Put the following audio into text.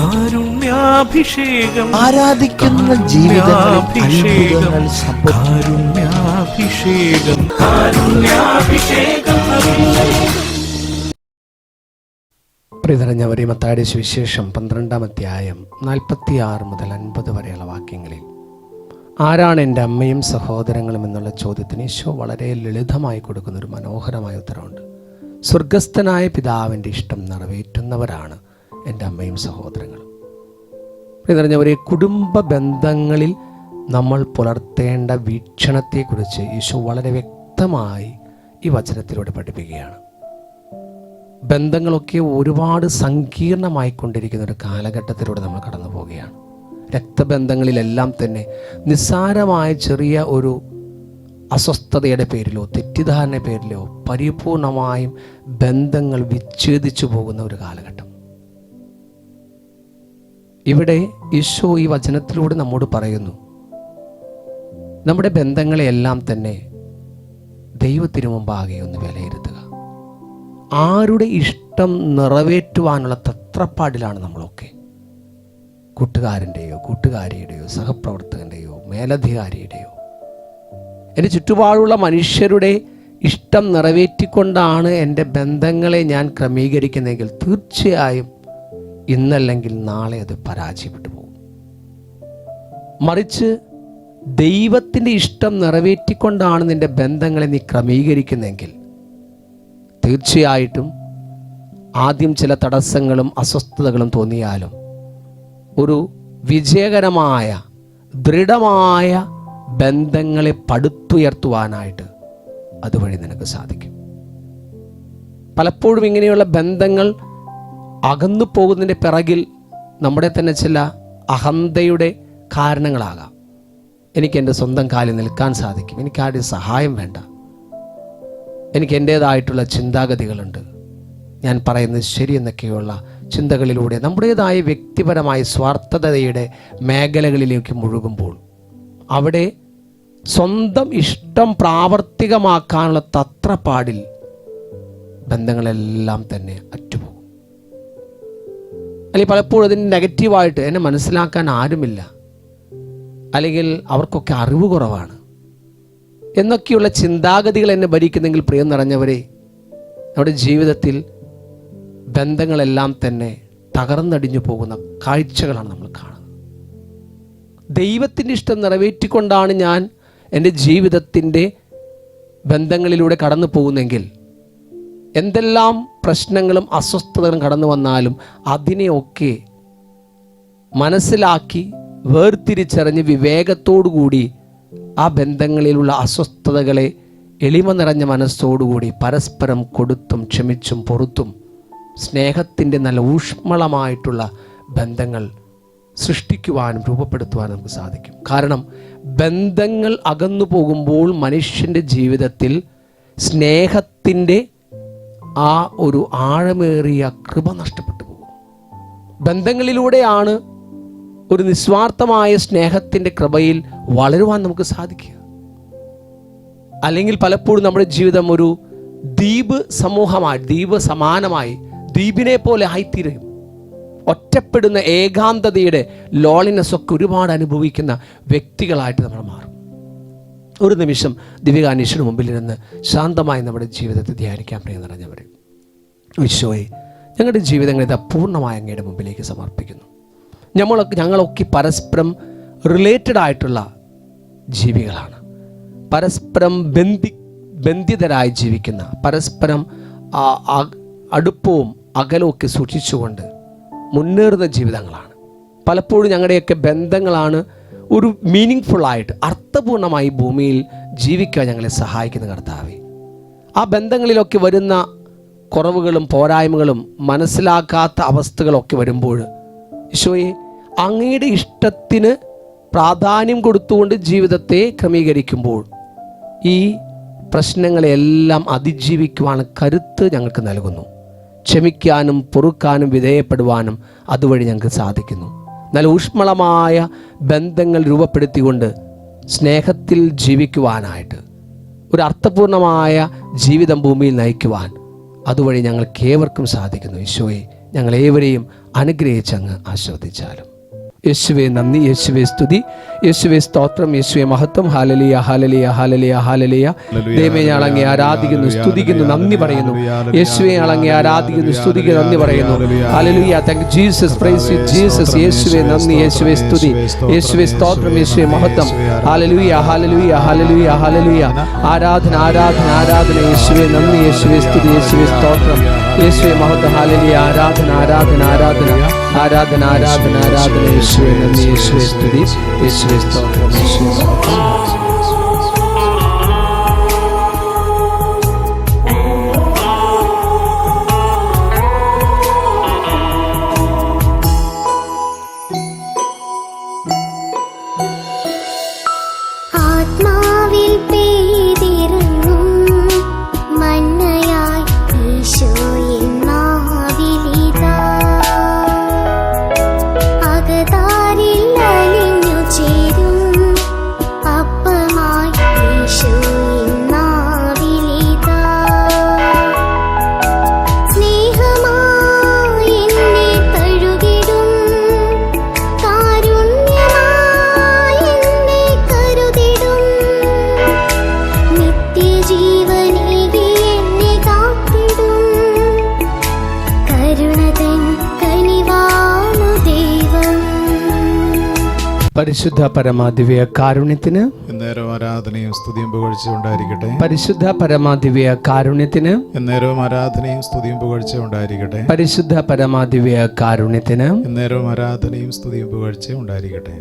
കാരുണ്യാഭിഷേകം, ആരാധിക്കുന്ന ജീവിതങ്ങൾ, കാരുണ്യാഭിഷേകം, കാരുണ്യാഭിഷേകം. പ്രിയനിറഞ്ഞവരെ, മത്തായിയുടെ സുവിശേഷം 12-ാം അധ്യായം 46 മുതൽ 50 വരെയുള്ള വാക്യങ്ങളിൽ ആരാണ് എൻ്റെ അമ്മയും സഹോദരങ്ങളും എന്നുള്ള ചോദ്യത്തിന് ഈശോ വളരെ ലളിതമായി കൊടുക്കുന്നൊരു മനോഹരമായ ഉത്തരവുണ്ട്. സ്വർഗസ്ഥനായ പിതാവിൻ്റെ ഇഷ്ടം നിറവേറ്റുന്നവരാണ് എൻ്റെ അമ്മയും സഹോദരങ്ങളും. പ്രിയനിറഞ്ഞവരെ, കുടുംബ ബന്ധങ്ങളിൽ നമ്മൾ പുലർത്തേണ്ട വീക്ഷണത്തെക്കുറിച്ച് ഈശോ വളരെ വ്യക്തമായി ഈ വചനത്തിലൂടെ പഠിപ്പിക്കുകയാണ്. ബന്ധങ്ങളൊക്കെ ഒരുപാട് സങ്കീർണമായിക്കൊണ്ടിരിക്കുന്ന ഒരു കാലഘട്ടത്തിലൂടെ നമ്മൾ കടന്നു പോവുകയാണ്. രക്തബന്ധങ്ങളിലെല്ലാം തന്നെ നിസ്സാരമായ ചെറിയ ഒരു അസ്വസ്ഥതയുടെ പേരിലോ തെറ്റിദ്ധാരണ പേരിലോ പരിപൂർണമായും ബന്ധങ്ങൾ വിച്ഛേദിച്ചു പോകുന്ന ഒരു കാലഘട്ടം. ഇവിടെ ഈശോ ഈ വചനത്തിലൂടെ നമ്മോട് പറയുന്നു, നമ്മുടെ ബന്ധങ്ങളെയെല്ലാം തന്നെ ദൈവത്തിനു മുമ്പാകെ ഒന്ന് വിലയിരുത്തുക. ആരുടെ ഇഷ്ടം നിറവേറ്റുവാനുള്ള തത്രപ്പാടിലാണ് നമ്മളൊക്കെ. കൂട്ടുകാരൻ്റെയോ കൂട്ടുകാരിയുടെയോ സഹപ്രവർത്തകൻ്റെയോ മേലധികാരിയുടെയോ, എൻ്റെ ചുറ്റുപാടുള്ള മനുഷ്യരുടെ ഇഷ്ടം നിറവേറ്റിക്കൊണ്ടാണ് എൻ്റെ ബന്ധങ്ങളെ ഞാൻ ക്രമീകരിക്കുന്നതെങ്കിൽ തീർച്ചയായും ഇന്നല്ലെങ്കിൽ നാളെ അത് പരാജയപ്പെട്ടു പോകും. മറിച്ച് ദൈവത്തിൻ്റെ ഇഷ്ടം നിറവേറ്റിക്കൊണ്ടാണ് നിൻ്റെ ബന്ധങ്ങളെ നീ ക്രമീകരിക്കുന്നതെങ്കിൽ തീർച്ചയായിട്ടും ആദ്യം ചില തടസ്സങ്ങളും അസ്വസ്ഥതകളും തോന്നിയാലും ഒരു വിജയകരമായ ദൃഢമായ ബന്ധങ്ങളെ പടുത്തുയർത്തുവാനായിട്ട് അതുവഴി നിനക്ക് സാധിക്കും. പലപ്പോഴും ഇങ്ങനെയുള്ള ബന്ധങ്ങൾ അകന്നു പോകുന്നതിൻ്റെ പിറകിൽ നമ്മുടെ തന്നെ ചില അഹന്തയുടെ കാരണങ്ങളാകാം. എനിക്ക് എൻ്റെ സ്വന്തം കാലിൽ നിൽക്കാൻ സാധിക്കും, എനിക്ക് ആരുടെയും സഹായം വേണ്ട, എനിക്ക് എൻ്റേതായിട്ടുള്ള ചിന്താഗതികളുണ്ട്, ഞാൻ പറയുന്നത് ശരിയെന്നൊക്കെയുള്ള ചിന്തകളിലൂടെ നമ്മുടേതായ വ്യക്തിപരമായ സ്വാർത്ഥതയുടെ മേഖലകളിലേക്ക് മുഴുകുമ്പോൾ അവിടെ സ്വന്തം ഇഷ്ടം പ്രാവർത്തികമാക്കാനുള്ള തത്രപ്പാടിൽ ബന്ധങ്ങളെല്ലാം തന്നെ അറ്റുപോകും. അല്ലെങ്കിൽ പലപ്പോഴും അതിന് നെഗറ്റീവായിട്ട് എന്നെ മനസ്സിലാക്കാൻ ആരുമില്ല, അല്ലെങ്കിൽ അവർക്കൊക്കെ അറിവ് കുറവാണ് എന്നൊക്കെയുള്ള ചിന്താഗതികൾ എന്നെ ഭരിക്കുന്നെങ്കിൽ, പ്രിയം നിറഞ്ഞവരെ, നമ്മുടെ ജീവിതത്തിൽ ബന്ധങ്ങളെല്ലാം തന്നെ തകർന്നടിഞ്ഞു പോകുന്ന കാഴ്ചകളാണ് നമ്മൾ കാണുന്നത്. ദൈവത്തിൻ്റെ ഇഷ്ടം നിറവേറ്റിക്കൊണ്ടാണ് ഞാൻ എൻ്റെ ജീവിതത്തിൻ്റെ ബന്ധങ്ങളിലൂടെ കടന്നു പോകുന്നെങ്കിൽ എന്തെല്ലാം പ്രശ്നങ്ങളും അസ്വസ്ഥതകളും കടന്നു വന്നാലും അതിനെയൊക്കെ മനസ്സിലാക്കി വേർതിരിച്ചറിഞ്ഞ് വിവേകത്തോടുകൂടി ആ ബന്ധങ്ങളിലുള്ള അസ്വസ്ഥതകളെ എളിമ നിറഞ്ഞ മനസ്സോടുകൂടി പരസ്പരം കൊടുത്തും ക്ഷമിച്ചും പൊറുത്തും സ്നേഹത്തിൻ്റെ നല്ല ഊഷ്മളമായിട്ടുള്ള ബന്ധങ്ങൾ സൃഷ്ടിക്കുവാനും രൂപപ്പെടുത്തുവാനും നമുക്ക് സാധിക്കും. കാരണം ബന്ധങ്ങൾ അകന്നു പോകുമ്പോൾ മനുഷ്യൻ്റെ ജീവിതത്തിൽ സ്നേഹത്തിൻ്റെ ആ ഒരു ആഴമേറിയ കൃപ നഷ്ടപ്പെട്ടു പോകും. ബന്ധങ്ങളിലൂടെയാണ് ഒരു നിസ്വാർത്ഥമായ സ്നേഹത്തിൻ്റെ കൃപയിൽ വളരുവാൻ നമുക്ക് സാധിക്കുക. അല്ലെങ്കിൽ പലപ്പോഴും നമ്മുടെ ജീവിതം ഒരു ദ്വീപ് സമൂഹമായി, ദ്വീപ് സമാനമായി, ദ്വീപിനെ പോലെ ആയിത്തീരും. ഒറ്റപ്പെടുന്ന ഏകാന്തതയുടെ ലോളിനെസ് ഒക്കെ ഒരുപാട് അനുഭവിക്കുന്ന വ്യക്തികളായിട്ട് നമ്മൾ മാറും. ഒരു നിമിഷം ദിവ്യകാനീശ്വരന് മുമ്പിലിരുന്ന് ശാന്തമായി നമ്മുടെ ജീവിതത്തെ ധ്യാനിക്കാൻ പ്രിയം നിറഞ്ഞവരെ, ഈശോയെ, ഞങ്ങളുടെ ജീവിതങ്ങൾ ഇതാ പൂർണ്ണമായി അങ്ങയുടെ മുമ്പിലേക്ക് സമർപ്പിക്കുന്നു. ഞങ്ങളൊക്കെ പരസ്പരം റിലേറ്റഡ് ആയിട്ടുള്ള ജീവികളാണ്, പരസ്പരം ബന്ധിതരായി ജീവിക്കുന്ന, പരസ്പരം അടുപ്പവും അകലമൊക്കെ സൂക്ഷിച്ചുകൊണ്ട് മുന്നേറുന്ന ജീവിതങ്ങളാണ്. പലപ്പോഴും ഞങ്ങളുടെയൊക്കെ ബന്ധങ്ങളാണ് ഒരു മീനിങ് ഫുള്ളായിട്ട് അർത്ഥപൂർണമായി ഭൂമിയിൽ ജീവിക്കാൻ ഞങ്ങളെ സഹായിക്കുന്ന കർത്താവേ. ആ ബന്ധങ്ങളിലൊക്കെ വരുന്ന കുറവുകളും പോരായ്മകളും മനസ്സിലാക്കാത്ത അവസ്ഥകളൊക്കെ വരുമ്പോൾ ഈശോയെ, അങ്ങയുടെ ഇഷ്ടത്തിന് പ്രാധാന്യം കൊടുത്തുകൊണ്ട് ജീവിതത്തെ ക്രമീകരിക്കുമ്പോൾ ഈ പ്രശ്നങ്ങളെല്ലാം അതിജീവിക്കുവാൻ കരുത്ത് ഞങ്ങൾക്ക് നൽകുന്നു. ക്ഷമിക്കാനും പൊറുക്കാനും വിധേയപ്പെടുവാനും അതുവഴി ഞങ്ങൾക്ക് സാധിക്കുന്നു. നല്ല ഊഷ്മളമായ ബന്ധങ്ങൾ രൂപപ്പെടുത്തിക്കൊണ്ട് സ്നേഹത്തിൽ ജീവിക്കുവാനായിട്ട് ഒരു അർത്ഥപൂർണമായ ജീവിതം ഭൂമിയിൽ നയിക്കുവാൻ അതുവഴി ഞങ്ങൾക്ക് ഏവർക്കും സാധിക്കുന്നു. ഈശോയെ, ഞങ്ങളേവരെയും അനുഗ്രഹിച്ചങ്ങ് ആസ്വദിച്ചാലും. യേശുവേ നന്ദി, യേശുവേ സ്തുതി, യേശുവേ സ്തോത്രം, യേശുവേ മഹത്വം. ഹാലലിയ ഹാലലിയ ഹാലലിയ ഹാലലിയ. ദൈവമേ അളങ്ങി ആരാധിക്കുന്നു, സ്തുതിക്കുന്നു, നന്ദി പറയുന്നു. യേശുവേ അളങ്ങി ആരാധിക്കുന്നു, സ്തുതിക്കുന്നു, നന്ദി പറയുന്നു. ഹല്ലേലൂയ. Thank you Jesus, praise you Jesus. യേശുവേ നന്ദി, യേശുവേ സ്തുതി, യേശുവേ സ്തോത്രം, യേശുവേ മഹത്വം. ഹല്ലേലൂയ ഹല്ലേലൂയ ഹല്ലേലൂയ ഹല്ലേലൂയ. ആരാധന ആരാധന ആരാധന. യേശുവേ നന്ദി, യേശുവേ സ്തുതി, യേശുവേ സ്തോത്രം, യേശുവേ മഹത്വം. ഹല്ലേലൂയ. ആരാധന ആരാധന ആരാധന ആരാധന ആരാധന ആരാധന. യേശുവേ നന്ദി, യേശുവേ സ്തുതി, യേശുവേ സ്തോത്രം, യേശുവേ മഹത്വം. ആത്മാവിൽ പെയ്തിറങ്ങും മന്നയായി ഈശോയിൽ നാവിലിതാ. അകതാരിൽ അലിഞ്ഞു ചേരും അപ്പമായി ഈശോയിൽ നാവിലിതാ. സ്നേഹമായി എന്നെ തഴുകിടും, കാരുണ്യമായി എന്നെ കരുതിടും. നിത്യജീവനേകി എന്നെ കാത്തിടും, കരുണതൻ കനിവാണു ദൈവം. പരിശുദ്ധ പരമാദിവ്യ കാരുണ്യത്തിന് എന്നേരവും ആരാധനയും സ്തുതിയും പുകഴ്ചയും ഉണ്ടായിരിക്കട്ടെ. പരിശുദ്ധ പരമാദിവ്യ കാരുണ്യത്തിന് എന്നേരവും ആരാധനയും സ്തുതിയും പുകഴ്ചയും ഉണ്ടായിരിക്കട്ടെ. പരിശുദ്ധ പരമാദിവ്യ കാരുണ്യത്തിന് എന്നേരവും ആരാധനയും സ്തുതിയും പുകഴ്ചയും ഉണ്ടായിരിക്കട്ടെ.